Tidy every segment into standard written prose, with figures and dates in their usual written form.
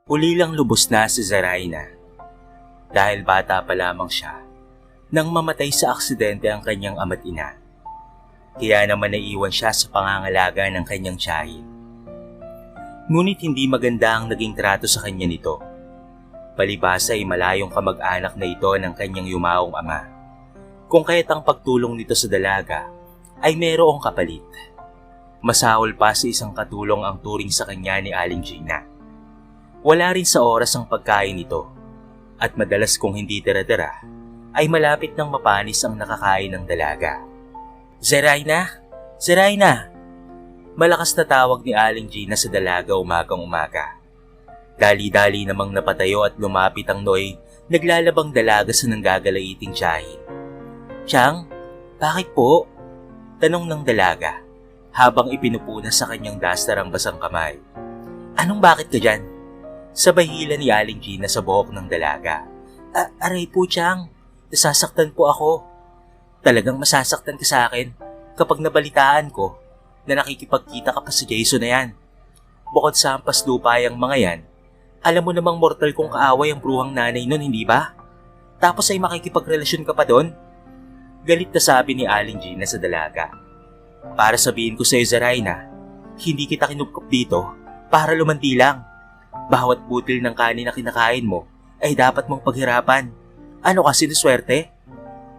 Uli lang lubos na si Zaraina dahil bata pa lamang siya nang mamatay sa aksidente ang kanyang ama't ina. Kaya naman naiwan siya sa pangangalaga ng kanyang tiyahin. Ngunit hindi maganda ang naging trato sa kanya nito. Palibhasa ay malayong kamag-anak na ito ng kanyang yumaong ama. Kung kaya't ang pagtulong nito sa dalaga ay mayroong kapalit. Masahol pa sa isang katulong ang turing sa kanya ni Aling Gina. Wala rin sa oras ang pagkain nito at madalas kung hindi tira-tira ay malapit nang mapanis ang nakakain ng dalaga. Zaraina! Zaraina! Malakas na tawag ni Aling Gina sa dalaga umagang-umaga. Dali-dali namang napatayo at lumapit ang Noy naglalabang dalaga sa nanggagalaiting tiyahin. Tiyang, bakit po? Tanong ng dalaga habang ipinupuna sa kanyang dastar ang basang kamay. Anong bakit ka dyan? Sabay hila ni Aling Gina sa buhok ng dalaga. Aray po, Tiyang. Nasasaktan po ako. Talagang masasaktan ka sa akin kapag nabalitaan ko na nakikipagkita ka pa sa Jason na yan. Bukod sa hampas lupa ang mga yan, alam mo namang mortal kong kaaway ang bruhang nanay nun, hindi ba? Tapos ay makikipagrelasyon ka pa doon? Galit na sabi ni Aling Gina sa dalaga. Para sabihin ko sa iyo, Zaraina, hindi kita kinupkup dito para lumanti lang. Bawat butil ng kanin na kinakain mo ay dapat mong paghirapan. Ano kasi na swerte?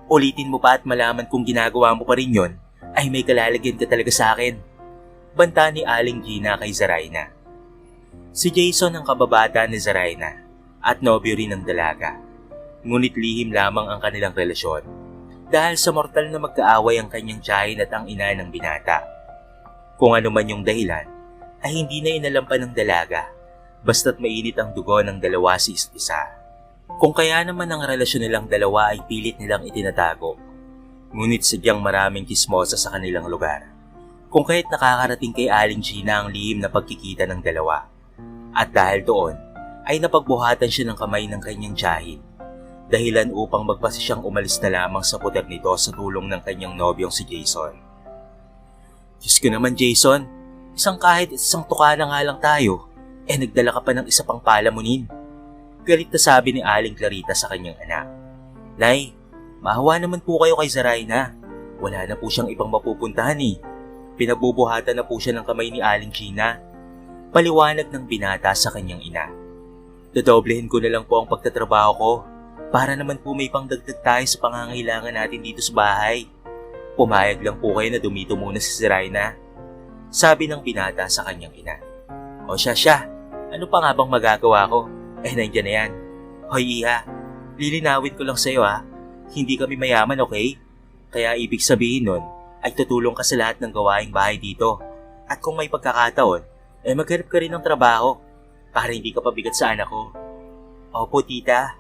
Ulitin mo pa at malaman kung ginagawa mo pa rin yon, ay may kalalagyan ka talaga sa akin. Banta ni Aling Gina kay Zaraina. Si Jason ang kababata ni Zaraina at nobyo rin ng dalaga. Ngunit lihim lamang ang kanilang relasyon dahil sa mortal na magkaaway ang kanyang tiyahin at ang ina ng binata. Kung ano man yung dahilan, ay hindi na inalampan ng dalaga basta't mainit ang dugo ng dalawa sa isa't isa. Kung kaya naman ang relasyon nilang dalawa ay pilit nilang itinatago, ngunit sadyang maraming kismosa sa kanilang lugar. Kung kaya't nakakarating kay Aling Gina ang lihim na pagkikita ng dalawa. At dahil doon, ay napagbuhatan siya ng kamay ng kanyang tiyahin, dahilan upang magpasi siyang umalis na lamang sa puder nito sa tulong ng kanyang nobyong si Jason. Diyos ko naman, Jason, isang kahit isang tuka na nga lang tayo, nagdala ka pa ng isa pang palamunin. Galit na sabi ni Aling Clarita sa kanyang anak. Nay, maawa naman po kayo kay Zaraina. Wala na po siyang ibang mapupuntahan eh. Pinagbubuhatan na po siya ng kamay ni Aling Gina. Paliwanag ng binata sa kanyang ina. Dodoblehin ko na lang po ang pagtatrabaho ko para naman po may pangdagdag tayo sa pangangailangan natin dito sa bahay. Pumayag lang po kayo na dumito muna si Zaraina, sabi ng binata sa kanyang ina. O siya, ano pa nga bang magagawa ko? Nandiyan na yan. Hoy iha, lilinawin ko lang sa'yo hindi kami mayaman, okay? Kaya ibig sabihin nun ay tutulong ka sa lahat ng gawaing bahay dito. At kung may pagkakataon, maghanap ka rin ng trabaho para hindi ka pabigat sa anak ko. Opo tita,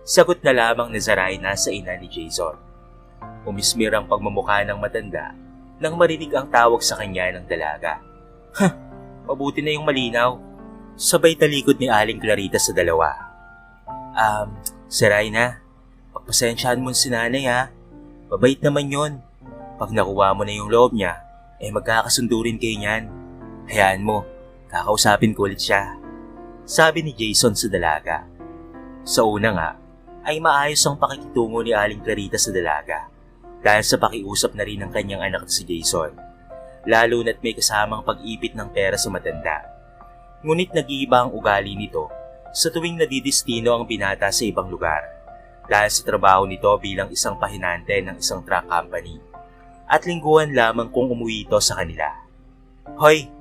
sagot na lamang ni Zaraina sa ina ni Jason. Umismir ang pagmumukha ng matanda nang marinig ang tawag sa kanya ng dalaga. Mabuti na yung malinaw. Sabay talikod ni Aling Clarita sa dalawa. Zaraina, pagpasensyahan mo si nanay Mabait naman yon. Pag nakuha mo na yung loob niya, magkakasundo rin kayo niyan. Hayaan mo, kakausapin ko ulit siya, sabi ni Jason sa dalaga. Sa una nga, ay maayos ang pakikitungo ni Aling Clarita sa dalaga dahil sa pakiusap na rin ng kanyang anak si Jason. Lalo na't may kasamang pag-ipit ng pera sa matanda. Ngunit nag-iiba ang ugali nito sa tuwing nadidistino ang binata sa ibang lugar dahil sa trabaho nito bilang isang pahinante ng isang truck company at lingguhan lamang kung umuwi ito sa kanila. Hoy!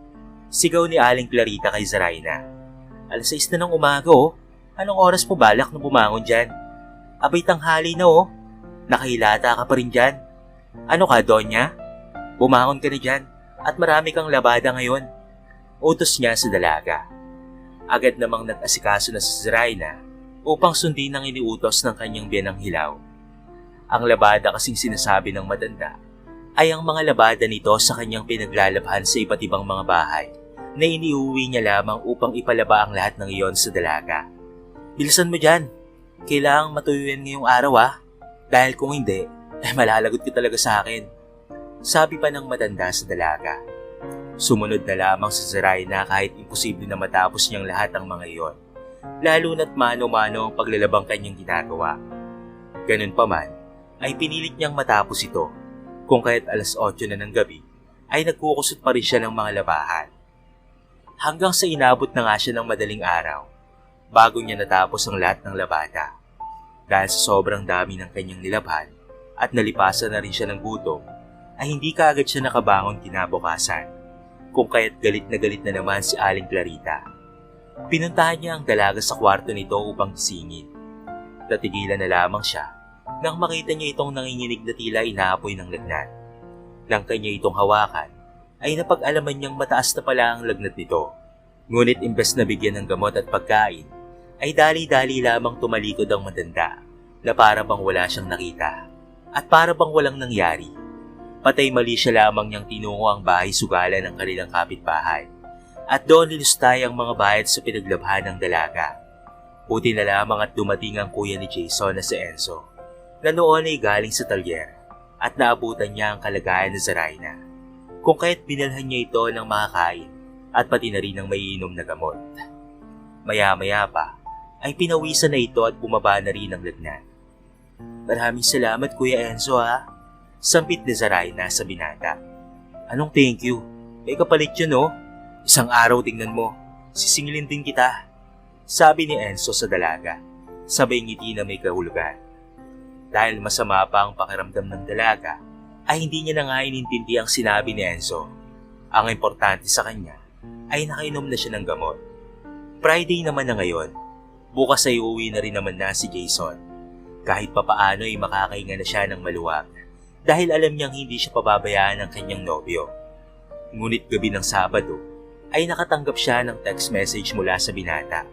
Sigaw ni Aling Clarita kay Zaraina. 6:00 na ng umaga Anong oras mo balak na bumangon dyan? Abay tanghali na Nakahilata ka pa rin dyan. Ano ka, Donya? Bumangon ka na dyan at marami kang labada ngayon. Utos niya sa dalaga. Agad namang nag-asikaso na si Zaraina upang sundin ang iniutos ng kanyang biyanang hilaw. Ang labada kasing sinasabi ng matanda ay ang mga labada nito sa kanyang pinaglalabhan sa iba't ibang mga bahay na iniuwi niya lamang upang ipalaba ang lahat ng iyon sa dalaga. Bilisan mo dyan. Kailangang matuyuin ngayong araw dahil kung hindi, malalagot ka talaga sa akin, sabi pa ng matanda sa dalaga. Sumunod na lamang si Zaraina kahit imposible na matapos niyang lahat ang mga iyon lalo na't mano-mano ang paglalabang kanyang ginagawa. Ganun pa man, ay pinilit niyang matapos ito, kung kaya't alas 8 na ng gabi, ay nagkukusot pa rin siya ng mga labahan. Hanggang sa inabot na nga siya ng madaling araw, bago niya natapos ang lahat ng labada. Dahil sa sobrang dami ng kanyang nilabhan, at nalipasan na rin siya ng gutom, ay hindi kaagad siya nakabangon kinabukasan, kung kaya't galit na naman si Aling Clarita. Pinuntahan niya ang dalaga sa kwarto nito upang gisingin. Natigilan na lamang siya nang makita niya itong nanginginig na tila inaapoy ng lagnat. Nang kanya itong hawakan, ay napag-alaman niyang mataas na pala ang lagnat nito. Ngunit imbes na bigyan ng gamot at pagkain, ay dali-dali lamang tumalikod ang matanda na para bang wala siyang nakita at para bang walang nangyari. Patay mali siya lamang niyang tinungo ang bahay-sugalan ng kanilang kapitbahay at doon nilustay ang mga bayad sa pinaglabhan ng dalaga. Buti na lamang at dumating ang kuya ni Jason na si Enzo na noon ay galing sa talyer at naabutan niya ang kalagayan ni Zaraina, kung kaya't binalhan niya ito ng makakain at pati na rin ng maiinom na gamot. Maya-maya pa ay pinawisan na ito at bumaba na rin ang lagnat. "Maraming salamat Kuya Enzo ha," sampit ni Zaraina sa binata. "Anong thank you? May kapalit yun oh. Isang araw tingnan mo, sisingilin din kita," sabi ni Enzo sa dalaga, sabay ngiti na may kahulugan. Dahil masama pa ang pakiramdam ng dalaga, ay hindi niya na nga inintindi ang sinabi ni Enzo. Ang importante sa kanya ay nakainom na siya ng gamot. Friday naman na ngayon, bukas ay uuwi na rin naman na si Jason. Kahit papaano ay makakahinga na siya ng maluwag dahil alam niyang hindi siya pababayaan ng kanyang nobyo. Ngunit gabi ng Sabado ay nakatanggap siya ng text message mula sa binata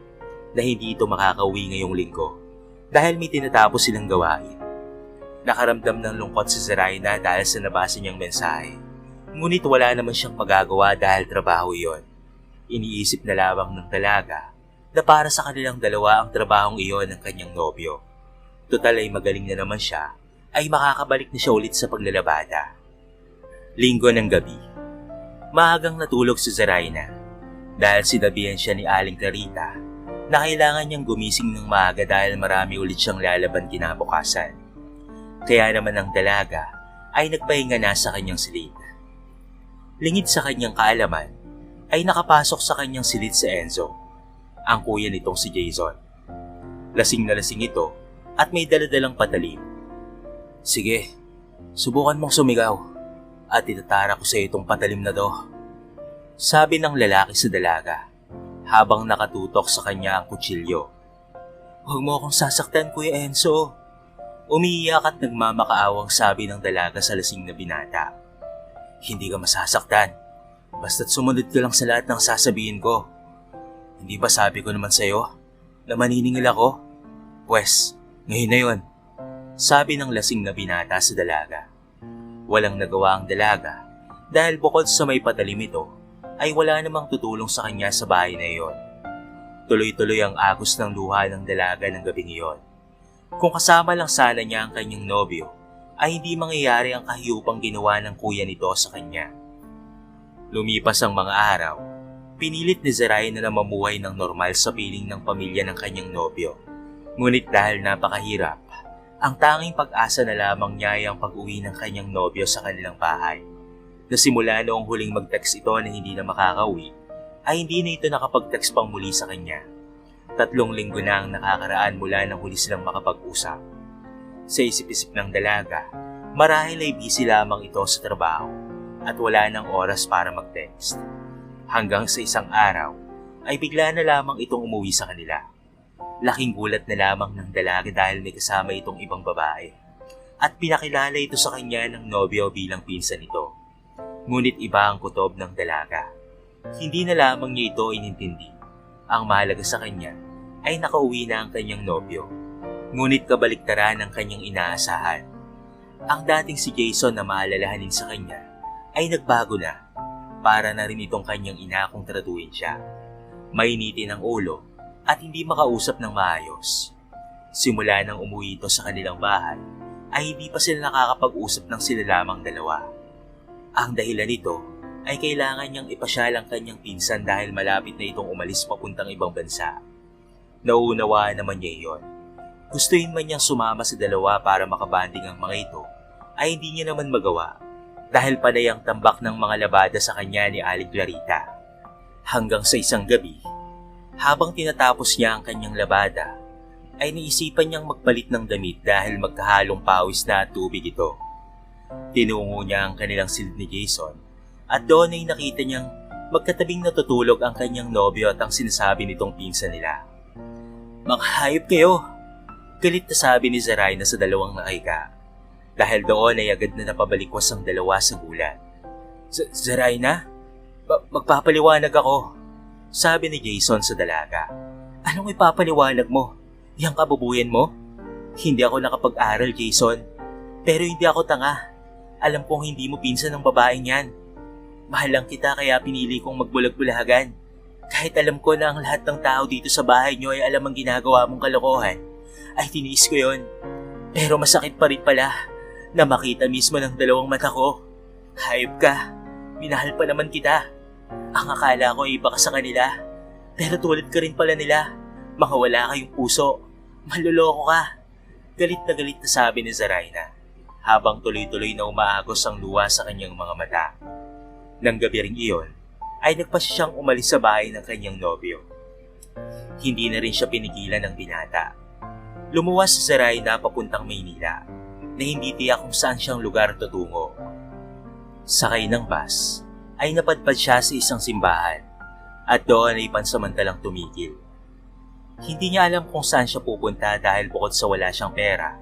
na hindi ito makakauwi ngayong linggo dahil may tinatapos silang gawain. Nakaramdam ng lungkot si Zaraina dahil sa nabasa niyang mensahe. Ngunit wala naman siyang magagawa dahil trabaho iyon. Iniisip na lamang ng dalaga na para sa kanilang dalawa ang trabahong iyon ng kanyang nobyo. Total ay magaling na naman siya, ay makakabalik na siya ulit sa paglalabada. Linggo ng gabi. Maagang natulog si Zaraina dahil sinabihan siya ni Aling Clarita na kailangan niyang gumising ng maaga dahil marami ulit siyang lalaban kinabukasan. Kaya naman ang dalaga ay nagpahinga na sa kanyang silid. Lingid sa kanyang kaalaman ay nakapasok sa kanyang silid si Enzo, ang kuya nitong si Jason. Lasing na lasing ito at may daladalang patalim. "Sige, subukan mong sumigaw at itatara ko sa itong patalim na to," sabi ng lalaki sa dalaga habang nakatutok sa kanya ang kutsilyo. "Huwag mo akong sasaktan Kuya Enzo," umiiyak at nagmamakaawang sabi ng dalaga sa lasing na binata. "Hindi ka masasaktan, basta't sumunod ka lang sa lahat ng sasabihin ko. Hindi ba sabi ko naman sa'yo na maniningil ako? Pwes, ngayon na yun," sabi ng lasing na binata sa dalaga. Walang nagawa ang dalaga dahil bukod sa may patalim ito, ay wala namang tutulong sa kanya sa bahay na iyon. Tuloy-tuloy ang agos ng luha ng dalaga ng gabing iyon. Kung kasama lang sana niya ang kanyang nobyo, ay hindi mangyayari ang kahiyupang ginawa ng kuya nito sa kanya. Lumipas ang mga araw, pinilit ni Zaraina na mamuhay ng normal sa piling ng pamilya ng kanyang nobyo. Ngunit dahil napakahirap, ang tanging pag-asa na lamang niya ay ang pag-uwi ng kanyang nobyo sa kanilang bahay. Nasimula noong huling mag-text ito na hindi na makakauwi, ay hindi na ito nakapag-text pang muli sa kanya. 3 linggo na ang nakakaraan mula nang huli silang makapag-usap. Sa isip-isip ng dalaga, marahil ay busy lamang ito sa trabaho at wala nang oras para mag-text. Hanggang sa isang araw, ay bigla na lamang itong umuwi sa kanila. Laking gulat na lamang ng dalaga dahil may kasama itong ibang babae at pinakilala ito sa kanya ng nobyo bilang pinsan nito. Ngunit iba ang kutob ng dalaga. Hindi na lamang niya ito inintindi. Ang mahalaga sa kanya ay nakauwi na ang kanyang nobyo. Ngunit kabaliktaran ang kanyang inaasahan. Ang dating si Jason na maalalahanin sa kanya ay nagbago na. Para na rin itong kanyang ina kung tratuhin siya. Mainitin ang ulo at hindi makausap ng maayos. Simula nang umuwi ito sa kanilang bahay, ay hindi pa sila nakakapag-usap ng sila lamang dalawa. Ang dahilan nito ay kailangan niyang ipasyal ang kanyang pinsan dahil malapit na itong umalis papuntang ibang bansa. Nauunawaan naman niya iyon. Gustuin man niyang sumama sa dalawa para makabanding ang mga ito, ay hindi niya naman magawa dahil panay ang tambak ng mga labada sa kanya ni Aling Clarita. Hanggang sa isang gabi, habang tinatapos niya ang kanyang labada, ay naisipan niyang magpalit ng damit dahil magkahalong pawis na at tubig ito. Tinungo niya ang kanilang silid ni Jason at doon ay nakita niyang magkatabing natutulog ang kanyang nobyo at ang sinasabi nitong pinsan nila. "Mga hayop kayo!" Galit na sabi ni Zaraina sa dalawang nakahiga. Dahil doon ay agad na napabalikwas ang dalawa sa gulat. "Zaraina? Magpapaliwanag ako," sabi ni Jason sa dalaga. "Anong ipapaliwanag mo? Yang kabubuyan mo?" "Hindi ako nakapag-aral, Jason. Pero hindi ako tanga. Alam kong hindi mo pinsan ng babaeng yan. Mahal lang kita kaya pinili kong magbulag-bulagan. Kahit alam ko na ang lahat ng tao dito sa bahay niyo ay alam ang ginagawa mong kalokohan, ay tiniis ko yon. Pero masakit pa rin pala na makita mismo ng dalawang mata ko. Hayop ka, minahal pa naman kita. Ang akala ko ay iba ka sa kanila. Pero tulad ka rin pala nila. Mga wala kayong puso. Manloloko ka." Galit na sabi ni Zaraina habang tuloy-tuloy na umaagos ang luha sa kanyang mga mata. Nang gabi ring iyon, ay nagpasya siyang umalis sa bahay ng kanyang nobyo. Hindi na rin siya pinigilan ng binata. Lumuwas si Zaraina papuntang Maynila na hindi tiyak kung saan siyang lugar tutungo. Sakay ng bus, ay napadpad siya sa isang simbahan at doon ay pansamantalang tumigil. Hindi niya alam kung saan siya pupunta dahil bukod sa wala siyang pera,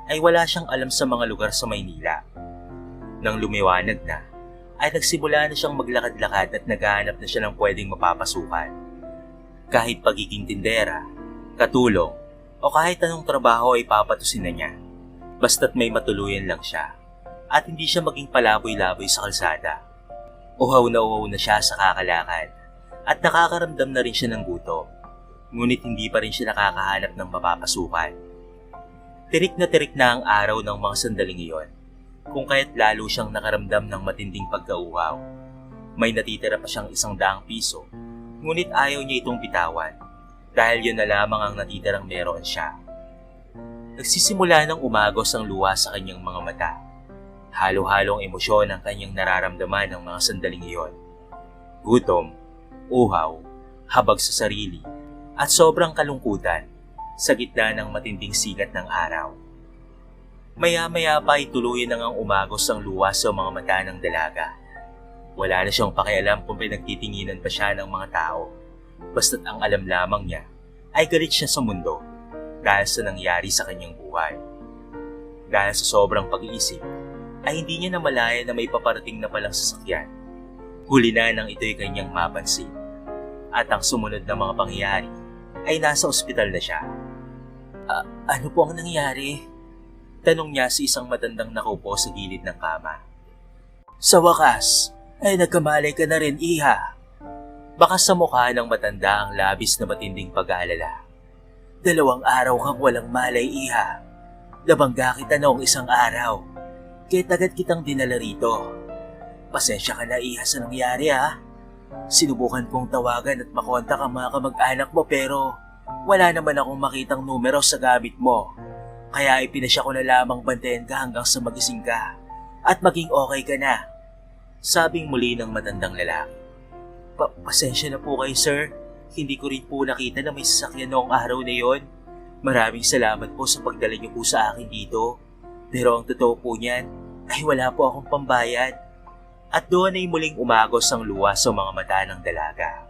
ay wala siyang alam sa mga lugar sa Maynila. Nang lumiwanag na, ay nagsimula na siyang maglakad-lakad at naghahanap na siya ng pwedeng mapapasukan. Kahit pagiging tindera, katulong, o kahit anong trabaho ay papatusin na niya. Basta't may matuluyan lang siya at hindi siya maging palaboy-laboy sa kalsada. Uhaw na siya sa kakalakad at nakakaramdam na rin siya ng gutom. Ngunit hindi pa rin siya nakakahanap ng mapapasukan. Tirik na ang araw ng mga sandaling iyon, kung kaya't lalo siyang nakaramdam ng matinding pagkauhaw. May natitira pa siyang 100 piso, ngunit ayaw niya itong bitawan dahil yun na lamang ang natitirang meron siya. Nagsisimula ng umagos ang luha sa kanyang mga mata. Halo-halong emosyon ang kanyang nararamdaman ng mga sandaling iyon. Gutom, uhaw, habag sa sarili, at sobrang kalungkutan sa gitna ng matinding sikat ng araw. Maya-maya pa ay tuluyan na ngang umagos ang luha sa mga mata ng dalaga. Wala na siyang pakialam kung pinagtitinginan pa siya ng mga tao. Basta't ang alam lamang niya ay galit siya sa mundo dahil sa nangyari sa kanyang buhay. Dahil sa sobrang pag-iisip, ay hindi niya namalaya na may paparating na palang sasakyan. Huli na nang ito'y kanyang mapansin. At ang sumunod na mga pangyayari ay nasa ospital na siya. Ano po ang nangyari?" Tanong niya sa isang matandang nakaupo sa gilid ng kama. "Sa wakas, ay nagkamalay ka na rin, iha." Bakas sa mukha ng matanda ang labis na matinding pag-aalala. "2 araw kang walang malay, iha. Nabangga kita noong isang araw. Kaya't agad kitang dinala rito. Pasensya ka na, iha, sa nangyari, ha. Sinubukan kong tawagan at makontak ang mga kamag-anak mo pero wala naman akong makitang numero sa gamit mo. Kaya ipinasya ko na lamang bantayan ka hanggang sa magising ka at maging okay ka na," sabing muli ng matandang lalaki. Pasensya na po kayo, sir. Hindi ko rin po nakita na may sasakyan noong araw na yon. Maraming salamat po sa pagdala niyo po sa akin dito. Pero ang totoo po niyan ay wala po akong pambayad." At doon ay muling umagos ang luha sa mga mata ng dalaga.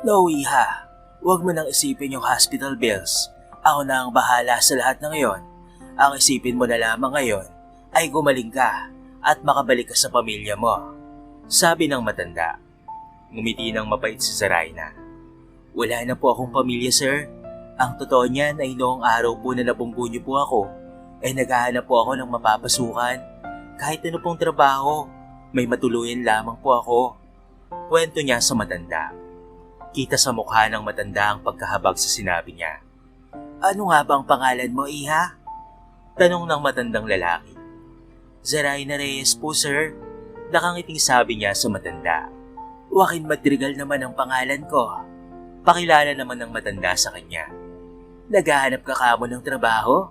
No, iha. Huwag mo nang isipin yung hospital bills. Ako na ang bahala sa lahat ng ngayon. Ang isipin mo na lamang ngayon ay gumaling ka at makabalik ka sa pamilya mo, sabi ng matanda. Ngumiti ng mapait si Zaraina. "Wala na po akong pamilya, sir. Ang totoo niyan ay noong araw po na nabunggo niyo po ako, ay naghahanap po ako ng mapapasukan. Kahit ano pong trabaho, may matuluyan lamang po ako," kwento niya sa matanda. Kita sa mukha ng matanda ang pagkahabag sa sinabi niya. "Ano nga bang pangalan mo, iha?" tanong ng matandang lalaki. "Zaraina Reyes po, sir," nakangiting sabi niya sa matanda. "Joaquin Madrigal naman ang pangalan ko." Pakilala naman ng matanda sa kanya. Naghahanap ka kamo ng trabaho?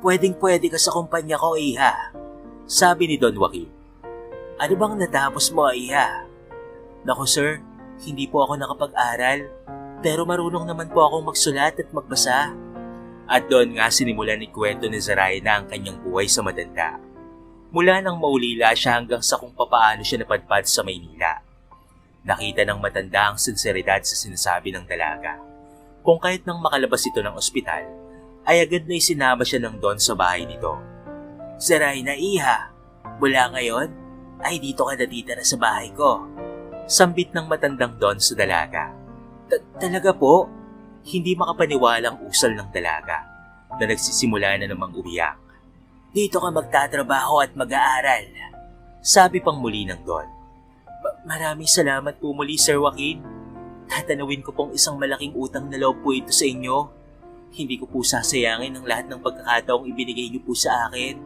Pwedeng-pwede ka sa kumpanya ko, iha. Sabi ni Don Joaquin. Ano bang natapos mo, iha? Naku sir, hindi po ako nakapag-aral, pero marunong naman po akong magsulat at magbasa. At doon nga sinimulan ni kwento ni Zoraida ang kanyang buhay sa matanda. Mula nang maulila siya hanggang sa kung papaano siya napadpad sa Maynila. Nakita ng matanda ang sinseridad sa sinasabi ng dalaga. Kung kahit nang makalabas ito ng ospital, ay agad na isinama siya ng Don sa bahay nito. Zoraida, iha, mula ngayon ay dito ka natitira sa bahay ko. Sambit ng matandang Don sa dalaga. Talaga po? Hindi makapaniwalang usal ng dalaga na nagsisimula na namang umiyak. Dito ka magtatrabaho at mag-aaral. Sabi pang muli ng Don. Maraming salamat po muli Sir Joaquin. Tatanawin ko pong isang malaking utang na loob po ito sa inyo. Hindi ko po sasayangin ang lahat ng pagkakataong ibinigay niyo po sa akin.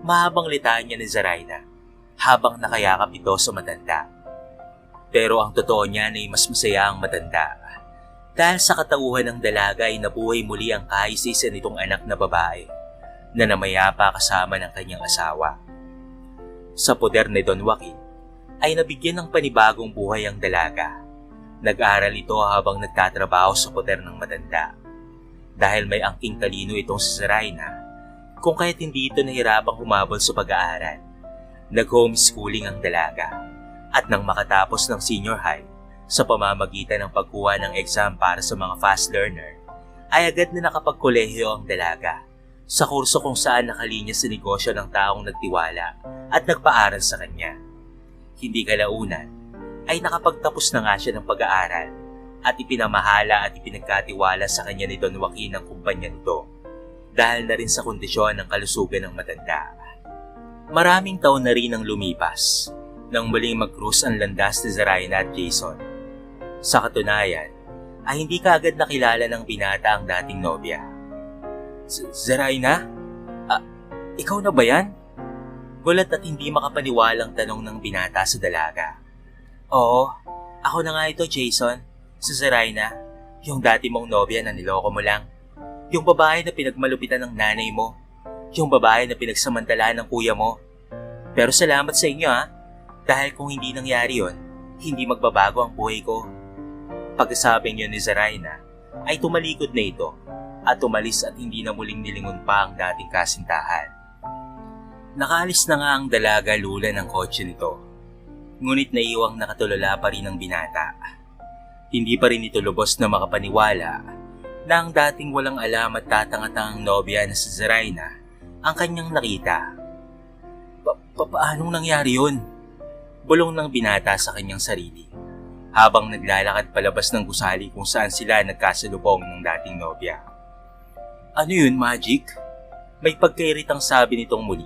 Mahabang litanya ni Zoraida habang nakayakap ito sa matanda. Pero ang totoo niya ay mas masaya ang matanda. Dahil sa katauhan ng dalaga ay nabuhay muli ang kaisa-isa nitong anak na babae na namayapa kasama ng kanyang asawa. Sa poder ni Don Joaquin ay nabigyan ng panibagong buhay ang dalaga. Nag-aral ito habang nagtatrabaho sa poder ng matanda. Dahil may angking talino itong si Zoraida, kung kahit hindi ito nahirapang humabol sa pag-aaral, nag-homeschooling ang dalaga. At nang makatapos ng senior high sa pamamagitan ng pagkuha ng exam para sa mga fast learner, ay agad na nakapagkolehiyo ang dalaga sa kurso kung saan nakalinya sa negosyo ng taong nagtiwala at nagpaaral sa kanya. Hindi kalaunan ay nakapagtapos na nga siya ng pag-aaral at ipinamahala at ipinagkatiwala sa kanya ni Don Joaquin ang kumpanya nito dahil na rin sa kondisyon ng kalusugan ng matanda. Maraming taon na rin ang lumipas nang muling mag-cruise ang landas ni Zoraida at Jason. Sa katunayan, ay hindi kaagad nakilala ng binata ang dating nobya. Zoraida? Ikaw na ba yan? Gulat at hindi makapaniwalang tanong ng binata sa dalaga. Oo, ako na nga ito, Jason. Si Zoraida, yung dati mong nobya na niloko mo lang. Yung babae na pinagmalupitan ng nanay mo. Yung babae na pinagsamantalaan ng kuya mo. Pero salamat sa inyo dahil kung hindi nangyari yon, hindi magbabago ang buhay ko. Pagkasabing yun ni Zoraida, ay tumalikod na ito at umalis at hindi na muling nilingon pa ang dating kasintahan. Nakaalis na nga ang dalaga lula ng kotse nito, ngunit naiwang nakatulala pa rin ang binata. Hindi pa rin ito lubos na makapaniwala na ang dating walang alam at tatangatang nobya na si Zoraida ang kanyang nakita. Paanong nangyari yun? Bulong ng binata sa kanyang sarili habang naglalakad palabas ng gusali kung saan sila nagkasalubong ng dating nobya. Ano yun, Magic? May pagkairitang sabi nitong muli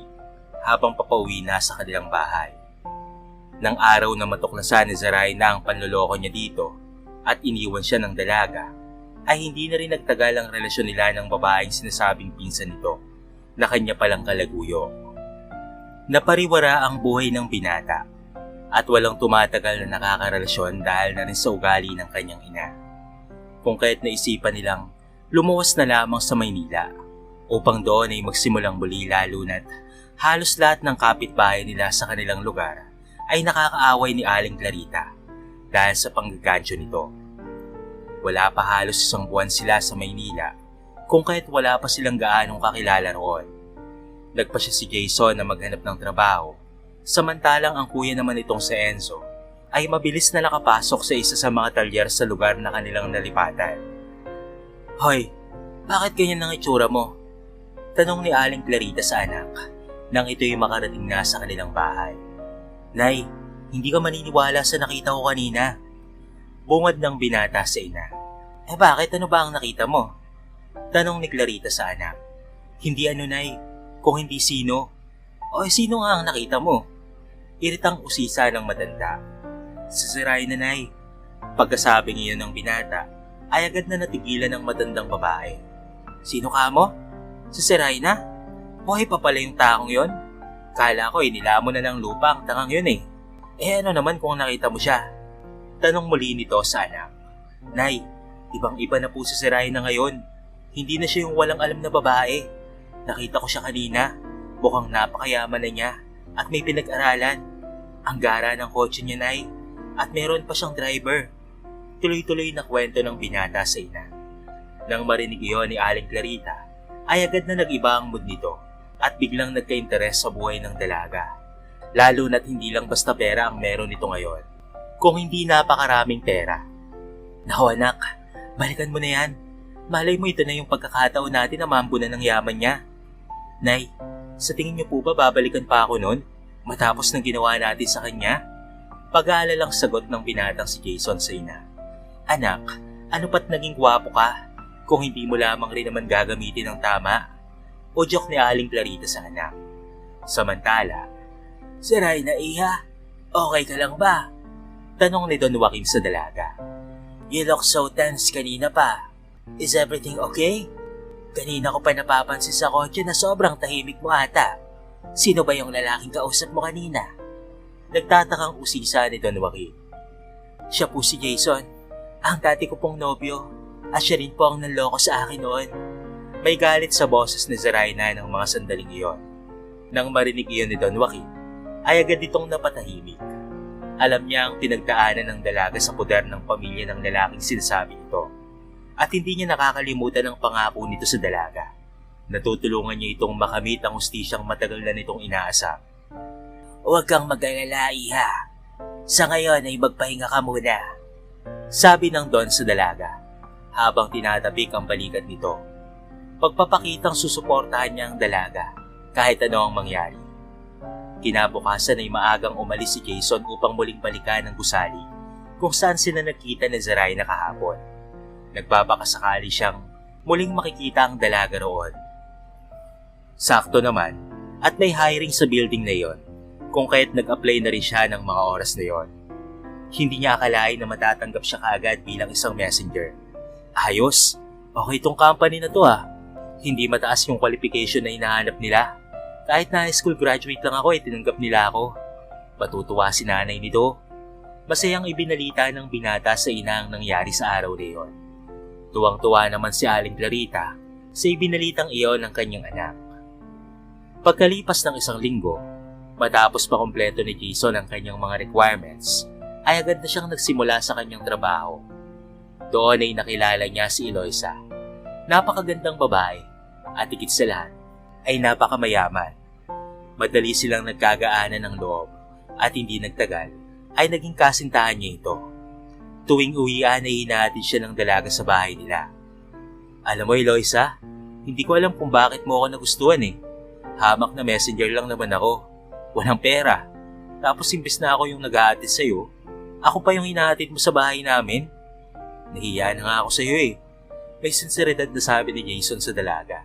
habang papauwi na sa kanilang bahay. Nang araw na matuklasan ni Zoraida ang panloloko niya dito at iniwan siya ng dalaga, ay hindi na rin nagtagal ang relasyon nila ng babaeng sinasabing pinsan nito na kanya palang kalaguyo. Napariwara ang buhay ng binata at walang tumatagal na nakakarelasyon dahil na rin sa ugali ng kanyang ina. Kung kaya't naisipan nilang lumuwas na lamang sa Maynila upang doon ay magsimulang muli lalo na't halos lahat ng kapitbahay nila sa kanilang lugar ay nakakaaway ni Aling Clarita dahil sa panggagancho nito. Wala pa halos isang buwan sila sa Maynila kung kaya't wala pa silang gaanong kakilala roon. Nagpa siya si Jason na maghanap ng trabaho, samantalang ang kuya naman itong si Enzo ay mabilis na nakapasok sa isa sa mga talyer sa lugar na kanilang nalipatan. Hoy, bakit ganyan ang itsura mo? Tanong ni Aling Clarita sa anak nang ito'y makarating na sa kanilang bahay. Nay, hindi ka maniniwala sa nakita ko kanina. Bungad ng binata sa ina. Bakit? Ano ba ang nakita mo? Tanong ni Clarita sa anak. Hindi ano, Nay, kung hindi sino. Sino nga ang nakita mo? Iritang usisa ng matanda. Si Zoraida, Nay. Pagkasabing iyon ng binata, ay agad na natigilan ng matandang babae. Sino ka mo? Si Zoraida? Buhay pa pala yung taong yon? Kala ko nilamon na ng lupa ang tangang yun ano naman kung nakita mo siya? Tanong muli nito sa anak. Nay, Ibang-iba na po si Raina ngayon. Hindi na siya yung walang alam na babae. Nakita ko siya kanina. Mukhang napakayaman na niya at may pinag-aralan. Ang gara ng kotse niya, Nay. At meron pa siyang driver. Tuloy-tuloy na kwento ng binata sa ina. Nang marinig iyon ni Aling Clarita, ay agad na nag-iba ang mood nito at biglang nagka-interes sa buhay ng dalaga. Lalo na't hindi lang basta pera ang meron nito ngayon, kung hindi napakaraming pera. Naku anak, balikan mo na yan. Malay mo ito na yung pagkakataon natin na mambunan ng yaman niya. Nay, sa tingin niyo po ba babalikan pa ako nun matapos ng ginawa natin sa kanya? Pag-aalalang sagot ng binatang si Jason sa ina. Anak, ano pat naging gwapo ka kung hindi mo lamang rin naman gagamitin ng tama? O joke ni Aling Clarita sa anak. Samantala, si Raina, iha, okay ka lang ba? Tanong ni Don Joaquin sa dalaga. You look so tense kanina pa. Is everything okay? Kanina ko pa napapansin sa kotse na sobrang tahimik mo ata. Sino ba yung lalaking kausap mo kanina? Nagtatakang usisa ni Don Joaquin. Siya po si Jason, ang dati ko pong nobyo, at siya rin po ang nanloko sa akin noon. May galit sa boses ni Raina ng mga sandaling iyon. Nang marinig iyon ni Don Joaquin, ay agad itong napatahimik. Alam niya ang pinagdaanan ng dalaga sa poder ng pamilya ng lalaking sinasabi nito. At hindi niya nakakalimutan ang pangako nito sa dalaga. Natutulungan niya itong makamit ang hustisyang matagal na nitong inaasam. Huwag kang mag-alala, iha. Sa ngayon ay magpahinga ka muna. Sabi ng Don sa dalaga, habang tinatapik ang balikat nito. Pagpapakitang susuportahan niya ang dalaga kahit ano ang mangyari. Kinabukasan ay maagang umalis si Jason upang muling balikan ang gusali kung saan sila nagkita ni Raina kahapon. Nagpapakasakali siyang muling makikita ang dalaga roon. Sakto naman at may hiring sa building na iyon kung kaya't nag-apply na rin siya ng mga oras na iyon. Hindi niya akalain na matatanggap siya kaagad bilang isang messenger. Ayos, okay itong company na to ah. Hindi mataas yung qualification na hinahanap nila. Kahit na high school graduate lang ako tinanggap nila ako. Matutuwa si nanay nito. Masayang ibinalita ng binata sa ina ang nangyari sa araw na iyon. Tuwang-tuwa naman si Aling Clarita sa ibinalitang iyon ng kanyang anak. Pagkalipas ng isang linggo, matapos makumpleto ni Jason ang kanyang mga requirements, ay agad na siyang nagsimula sa kanyang trabaho. Doon ay nakilala niya si Eloisa. Napakagandang babae at higit sa lahat ay napakamayaman. Madali silang nagkagaanan ng loob at hindi nagtagal ay naging kasintahan niya ito. Tuwing uwian ay hinahatid siya ng dalaga sa bahay nila. Alam mo Eloisa, hindi ko alam kung bakit mo ako nagustuhan eh. Hamak na messenger lang naman ako. Walang pera. Tapos imbes na ako yung naghahatid sa'yo, ako pa yung hinahatid mo sa bahay namin. Nahiya na nga ako sa'yo eh. May sinseridad na sabi ni Jason sa dalaga.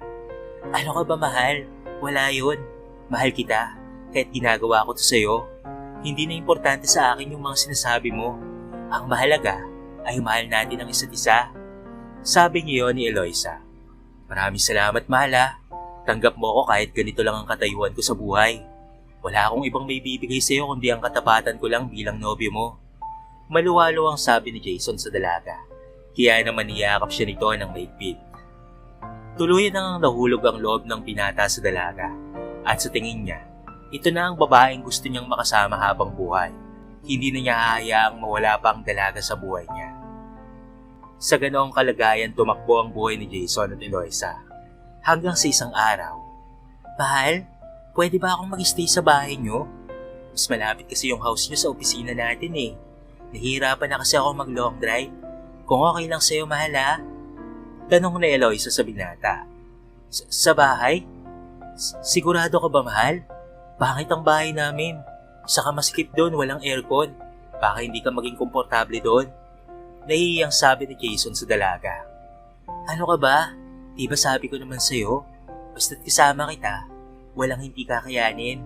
Ano ka ba mahal? Wala yun. Mahal kita. Kahit ginagawa ko to sa'yo. Hindi na importante sa akin yung mga sinasabi mo. Ang mahalaga ay mahal natin ang isa't isa. Sabi niyo ni Eloisa. Maraming salamat mahal ha. Tanggap mo ako kahit ganito lang ang katayuan ko sa buhay. Wala akong ibang may bibigay sa'yo kundi ang katapatan ko lang bilang nobyo mo. Maluwalo ang sabi ni Jason sa dalaga. Kaya naman niyakap siya nito ng mahigpit. Tuluyan nang nahulog ang loob ng binata sa dalaga. At sa tingin niya, ito na ang babaeng gusto niyang makasama habang buhay. Hindi na niya hahayaang mawala pa ang dalaga sa buhay niya. Sa ganoong kalagayan tumakbo ang buhay ni Jason at Eloisa. Hanggang sa isang araw. Mahal, pwede ba akong mag-stay sa bahay niyo? Mas malapit kasi yung house niyo sa opisina natin eh. Nahihirapan na kasi ako mag-long drive. Kung okay lang sa'yo mahal ha? Tanong na Eloisa sa binata. Sa bahay? Sigurado ka ba mahal? Pangit ang bahay namin. Saka masikip doon, walang aircon. Baka hindi ka maging komportable doon. Nahihiyang sabi ni Jason sa dalaga. Ano ka ba? Di ba sabi ko naman sa'yo? Basta't kasama kita, walang hindi kakayanin.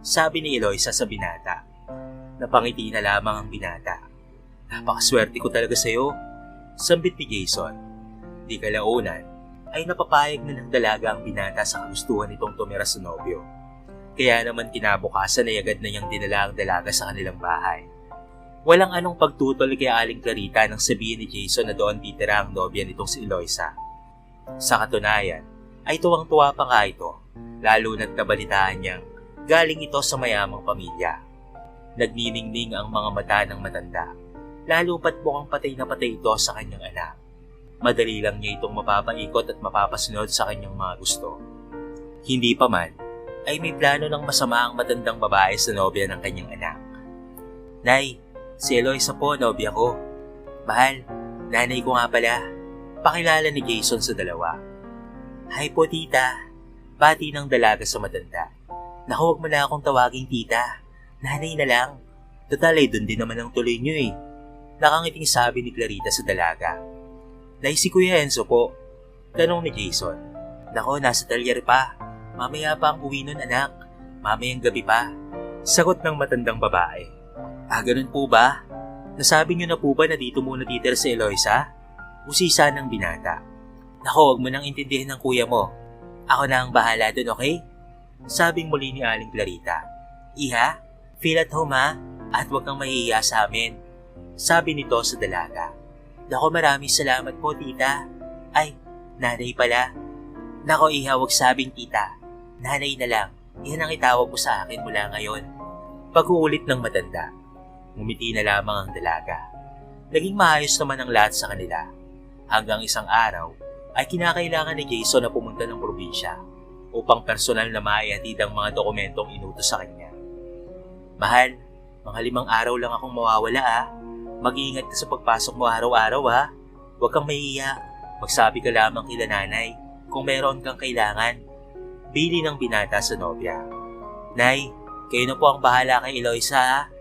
Sabi ni Eloisa sa binata. Napangiti na lamang ang binata. Napakaswerte ko talaga sa'yo. Sambit ni Jason. Di kalaunan ay napapayag na ng dalaga ang binata sa kagustuhan nitong tumira sa nobyo. Kaya naman kinabukasan ay agad na niyang dinala ang dalaga sa kanilang bahay. Walang anong pagtutol kay Aling Clarita nang sabihin ni Jason na doon titira ang nobya nitong si Eloisa. Sa katunayan, ay tuwang-tuwa pa nga ito, lalo na't nabalitaan niyang galing ito sa mayamang pamilya. Nagniningning ang mga mata ng matanda, lalo pat mukhang patay na patay ito sa kanyang anak. Madali lang niya itong mapapaikot at mapapasunod sa kanyang mga gusto. Hindi pa man, ay may plano ng masama ang matandang babae sa nobya ng kanyang anak. Nay, si Eloisa po, nobya ko. Mahal, nanay ko nga pala. Pakilala ni Jason sa dalawa. Hi po tita, bati ng dalaga sa matanda. Naku, huwag mo na akong tawaging tita. Nanay na lang. Total ay doon din naman ang tuloy niyo eh. Nakangiting sabi ni Clarita sa dalaga. Nay, si Kuya Enzo po. Tanong ni Jason. Naku, nasa talyer pa. Mamaya pa ang uwi nun anak. Mamayang gabi pa. Sagot ng matandang babae. Ganun po ba? Nasabi niyo na po ba na dito muna titira si Eloisa? Usisa ng binata. Naku, huwag mo nang intindihin ng kuya mo. Ako na ang bahala dun, okay? Sabing muli ni Aling Clarita. Iha, feel at home ha? At huwag kang mahihiya sa amin. Sabi nito sa dalaga. Naku, maraming salamat po tita. Ay, nanay pala. Naku iha, huwag sabing tita. Nanay na lang. Iyan ang itawag mo sa akin mula ngayon. Pag-uulit ng matanda. Ngumiti na lamang ang dalaga. Naging maayos naman ang lahat sa kanila. Hanggang isang araw ay kinakailangan ni Jason na pumunta ng probinsya upang personal na maihatid ang mga dokumentong inutos sa kanya. Mahal, mga 5 araw lang akong mawawala Mag-iingat ka sa pagpasok mo araw-araw Huwag kang mahihiya. Magsabi ka lamang kila nanay kung meron kang kailangan. Bili ng binata sa nobya. Nay, kayo na po ang bahala kay Eloisa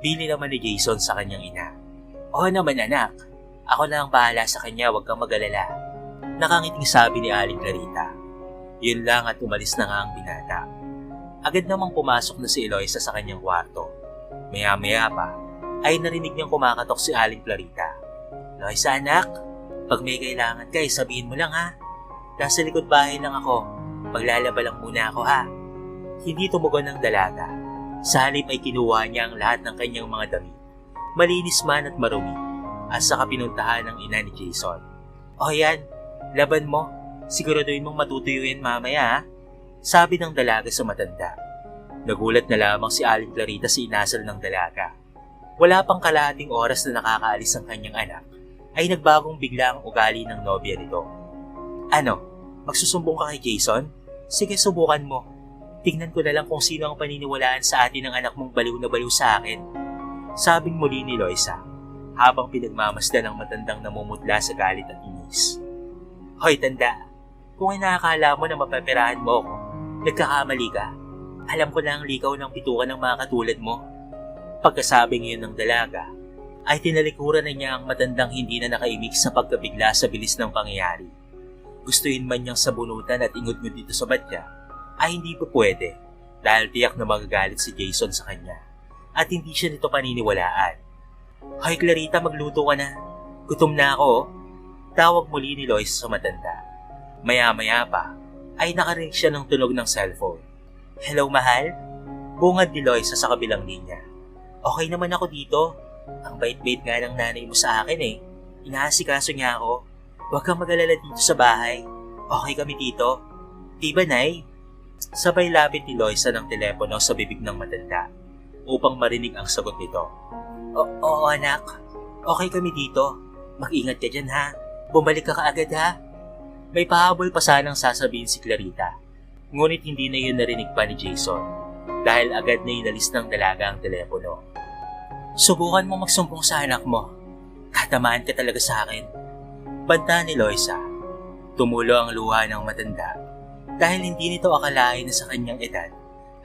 Bili naman ni Jason sa kanyang ina. Oo naman anak. Ako na ang bahala sa kanya, huwag kang mag-alala. Nakangiting sabi ni Aling Clarita. Yun lang at umalis na nga ang binata. Agad namang pumasok na si Eloisa sa kanyang kwarto. Maya-maya pa, ay narinig niyang kumakatok si Aling Clarita. Eloisa anak, pag may kailangan ka, sabihin mo lang Nasa likod bahay lang ako. Maglalaba lang muna ako Hindi tumugon ng dalaga. Sa halip ay kinuha niya ang lahat ng kanyang mga damit. Malinis man at marumi. At saka pinuntahan ng ina ni Jason. O yan, laban mo. Siguraduhin mong matutuyo yan mamaya Sabi ng dalaga sa matanda. Nagulat na lamang si Aling Clarita sa inasal ng dalaga. Wala pang kalahating oras na nakakaalis ang kanyang anak, ay nagbagong bigla ang ugali ng nobya nito. Ano, magsusumbong ka kay Jason? Sige, subukan mo. Tingnan ko na lang kung sino ang paniniwalaan sa atin ng anak mong baliw na baliw sa akin. Sabing muli ni Eloisa, habang pinagmamasdan ng matandang namumutla sa galit at inis. Hoy tanda, kung inakala mo na mapaperahan mo ako, nagkakamali ka. Alam ko na ang likaw ng bitukan ng mga katulad mo. Pagkasabing iyon ng dalaga, ay tinalikuran na niya ang matandang hindi na nakaimik sa pagkabigla sa bilis ng pangyayari. Gustuin man niyang sabunutan at ingod-ngod dito sa batya, ay hindi po pwede dahil tiyak na magagalit si Jason sa kanya at hindi siya nito paniniwalaan. Hoy Clarita, magluto ka na. Gutom na ako. Tawag muli ni Lois sa matanda. Maya-maya pa, ay nakarinig siya ng tunog ng cellphone. Hello mahal? Bungad ni Lois sa kabilang linya. Okay naman ako dito. Ang bait-bait nga ng nanay mo sa akin Inaasikaso niya ako. Huwag kang mag-alala dito sa bahay. Okay kami dito. Diba nay? Sabay lapit ni Loisa ng telepono sa bibig ng matanda upang marinig ang sagot nito. Oo anak, okay kami dito. Mag-ingat ka dyan Bumalik ka kaagad May pahabol pa sanang sasabihin si Clarita. Ngunit hindi na yun narinig pa ni Jason dahil agad na inalis ng dalaga ang telepono. Subukan mo magsumbong sa anak mo. Tatamaan ka talaga sa akin. Banta ni Loisa. Tumulo ang luha ng matanda dahil hindi nito akalain na sa kanyang edad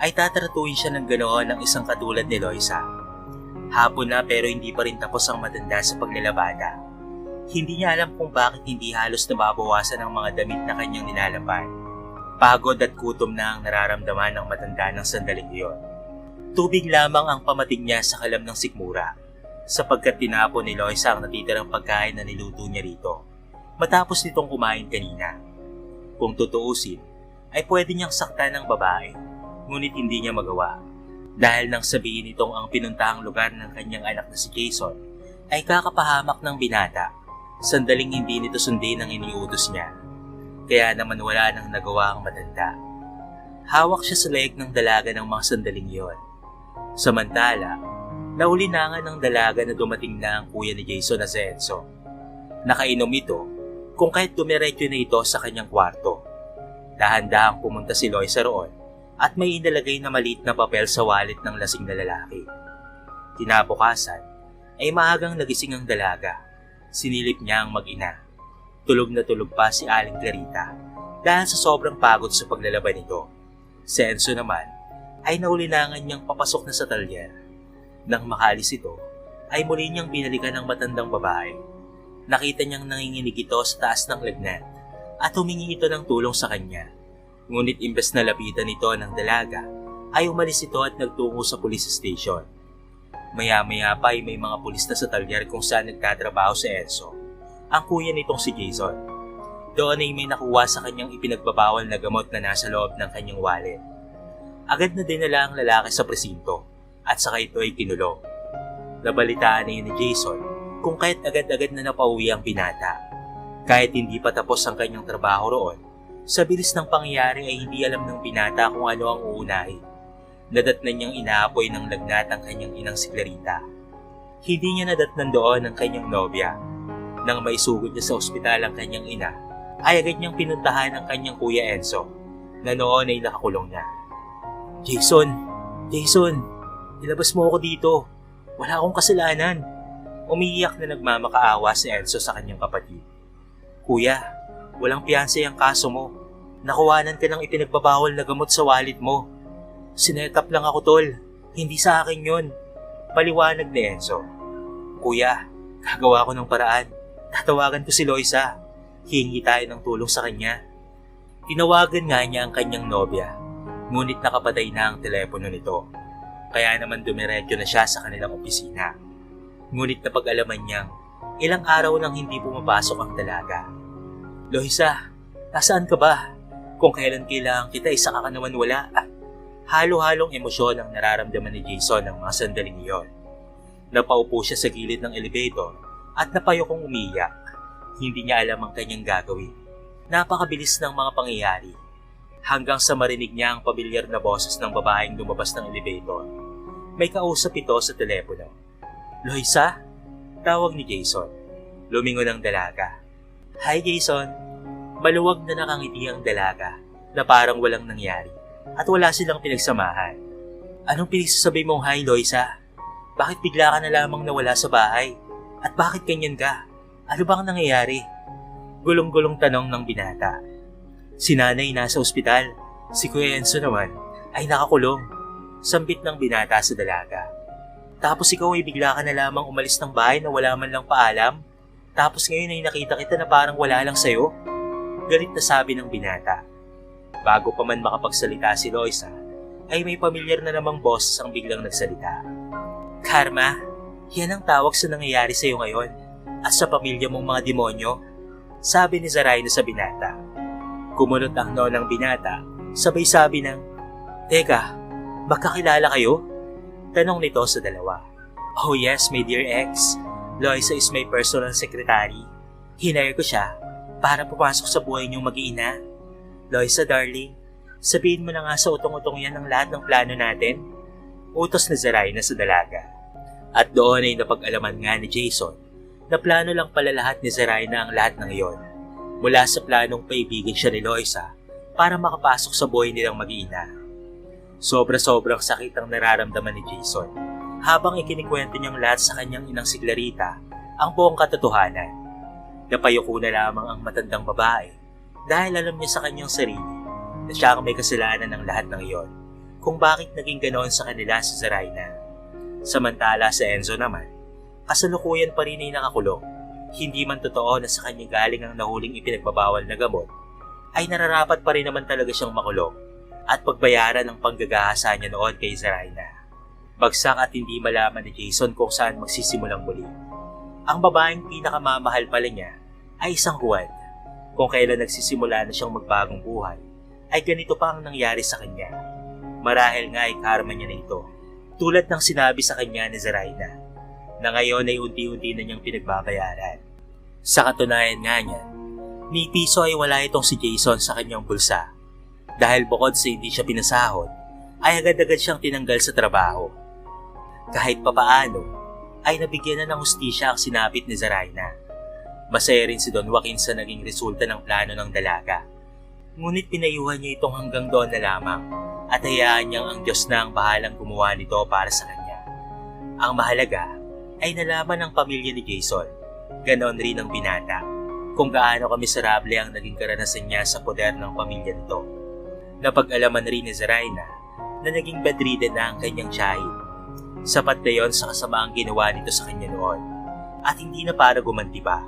ay tataratuin siya ng ganoon ng isang katulad ni Loisa. Hapon na pero hindi pa rin tapos ang matanda sa paglalabada. Hindi niya alam kung bakit hindi halos nababawasan ang mga damit na kanyang nilalaban. Pagod at gutom na ang nararamdaman ng matanda ng sandaling iyon. Tubig lamang ang pamating niya sa kalam ng sikmura sapagkat tinapon ni Loisa ang natitirang pagkain na niluto niya rito matapos nitong kumain kanina. Kung tutuusin, ay pwede niyang saktan ng babae, ngunit hindi niya magawa Dahil nang sabihin nitong ang pinuntahang lugar ng kanyang anak na si Jason ay kakapahamak ng binata, sandaling hindi nito sundin ang iniutos niya. Kaya naman wala nang nagawa ang matanda. Hawak siya sa leeg ng dalaga ng mga sandaling iyon. Samantala, naulinangan ng dalaga na dumating na ang kuya ni Jason na si Enzo. Nakainom ito kung kahit dumiretso na ito sa kanyang kwarto. Dahan-dahang pumunta si Loisa roon at may inilagay na maliit na papel sa wallet ng lasing na lalaki. Kinabukasan ay maagang nagising ang dalaga. Sinilip niya ang mag-ina. Tulog na tulog pa si Aling Clarita dahil sa sobrang pagod sa paglalaban nito. Si Enzo naman ay naulinangan niyang papasok na sa talyer. Nang makalis ito ay muli niyang binalikan ng matandang babae. Nakita niyang nanginginig ito sa taas ng lagnat at humingi ito ng tulong sa kanya. Ngunit imbes na lapitan ito ng dalaga, ay umalis ito at nagtungo sa police station. Maya-maya pa ay may mga pulis na sa talyer kung saan nagtatrabaho si Enzo, ang kuya nitong si Jason. Doon ay may nakuha sa kanyang ipinagbabawal na gamot na nasa loob ng kanyang wallet. Agad na dinala ang lalaki sa presinto at saka ito ay kinulong. Nabalitaan na yun ni Jason kung kahit agad-agad na napauwi ang binata. Kahit hindi pa tapos ang kanyang trabaho roon, sa bilis ng pangyayari ay hindi alam ng binata kung ano ang uunahin. Nadatnan niyang inaapoy ng lagnat ang kanyang inang si Clarita. Hindi niya nadatnan doon ang kanyang nobya. Nang maisugod niya sa ospital ang kanyang ina, ay agad niyang pinuntahan ang kanyang kuya Enzo, na noon ay nakakulong na. Jason, ilabas mo ako dito. Wala akong kasalanan. Umiiyak na nagmamakaawa si Enzo sa kanyang kapatid. Kuya, walang piyansa ang kaso mo. Nakuhanan ka ng ipinagbabawal na gamot sa wallet mo. Sinetap lang ako, tol. Hindi sa akin yun. Paliwanag ni Enzo. Kuya, gagawa ko ng paraan. Tatawagan ko si Loisa. Hihingi tayo ng tulong sa kanya. Tinawagan nga niya ang kanyang nobya. Ngunit nakapatay na ang telepono nito. Kaya naman dumiretso na siya sa kanilang opisina. Ngunit napag-alaman niyang ilang araw nang hindi pumapasok ang dalaga. Loisa, nasaan ka ba? Kung kailan kailangan kita, isa ka naman wala. Halo-halong emosyon ang nararamdaman ni Jason ng mga sandaling iyon. Napaupo siya sa gilid ng elevator at napayokong umiyak. Hindi niya alam ang kanyang gagawin. Napakabilis ng mga pangyayari. Hanggang sa marinig niya ang pamilyar na boses ng babaeng lumabas ng elevator. May kausap ito sa telepono. Loisa? Tawag ni Jason. Lumingon ang dalaga. Hi Jason. Maluwag na nakangiti ang dalaga na parang walang nangyari at wala silang pinagsamahan. Anong pinagsasabi mong hi Loisa? Bakit bigla ka na lamang nawala sa bahay? At bakit ganyan ka? Ano bang nangyayari? Gulong-gulong tanong ng binata. Si nanay nasa ospital. Si Kuya Enzo naman ay nakakulong. Sambit ng binata sa dalaga. Tapos ikaw ay bigla ka na lamang umalis ng bahay na wala man lang paalam. Tapos ngayon ay nakita kita na parang wala lang sayo. Galit na sabi ng binata. Bago pa man makapagsalita si Loisa, ay may pamilyar na namang boses ang biglang nagsalita. Karma, yan ang tawag sa nangyayari sa'yo ngayon at sa pamilya mong mga demonyo, sabi ni Zarayna sa binata. Kumunot ang noo ng binata, sabay sabi ng, Teka, magkakilala kayo? Tanong nito sa dalawa. Oh yes, my dear ex. Loisa is my personal secretary. Hinire ko siya para pumasok sa buhay niyong mag-iina. Loisa darling, sabihin mo na nga sa utong-utong yan ang lahat ng plano natin. Utos na Zarayna sa dalaga. At doon ay napag-alaman nga ni Jason na plano lang pala lahat ni Zarayna ang lahat ng iyon. Mula sa planong paibigin siya ni Loisa para makapasok sa buhay nilang mag-iina. Sobra-sobrang sakit ang nararamdaman ni Jason habang ikinikwento niyang lahat sa kanyang inang si Clarita ang buong katotohanan. Napayuko na lamang ang matandang babae dahil alam niya sa kanyang sarili na siya ang may kasalanan ng lahat ng iyon kung bakit naging ganoon sa kanila si Zarayna. Samantala sa Enzo naman, kasalukuyan pa rin ay nakakulong. Hindi man totoo na sa kanya galing ang nahuling ipinagbabawal na gamot, ay nararapat pa rin naman talaga siyang makulong at pagbayaran ng panggagahasa niya noon kay Zarayna. Bagsak at hindi malaman ni Jason kung saan magsisimulang muli. Ang babaeng pinakamamahal pala niya ay isang Juan. Kung kailan nagsisimula na siyang magbagong buhay, ay ganito pa ang nangyari sa kanya. Marahil nga ay karma niya na ito Tulad ng sinabi sa kanya ni Zaraina, na ngayon ay unti-unti na niyang pinagbabayaran. Sa katunayan nga niya, ni piso ay wala itong si Jason sa kanyang bulsa dahil bukod sa hindi siya pinasahod, ay agad-agad siyang tinanggal sa trabaho. Kahit papaano, ay nabigyan na ng hustisya ang sinapit ni Zaraina. Masaya rin si Don Joaquin sa naging resulta ng plano ng dalaga. Ngunit pinayuhan niya itong hanggang doon na lamang at hayaan niyang ang Diyos na ang bahalang gumawa nito para sa kanya. Ang mahalaga ay nalaman ng pamilya ni Jason, ganon rin ang binata, kung gaano kamiserable ang naging karanasan niya sa poder ng pamilya nito. Napag-alaman rin ni Zaraina na naging bedridden na ang kanyang tiyahin. Sapat na yon sa kasamaang ginawa nito sa kanya noon at hindi na para gumanti pa.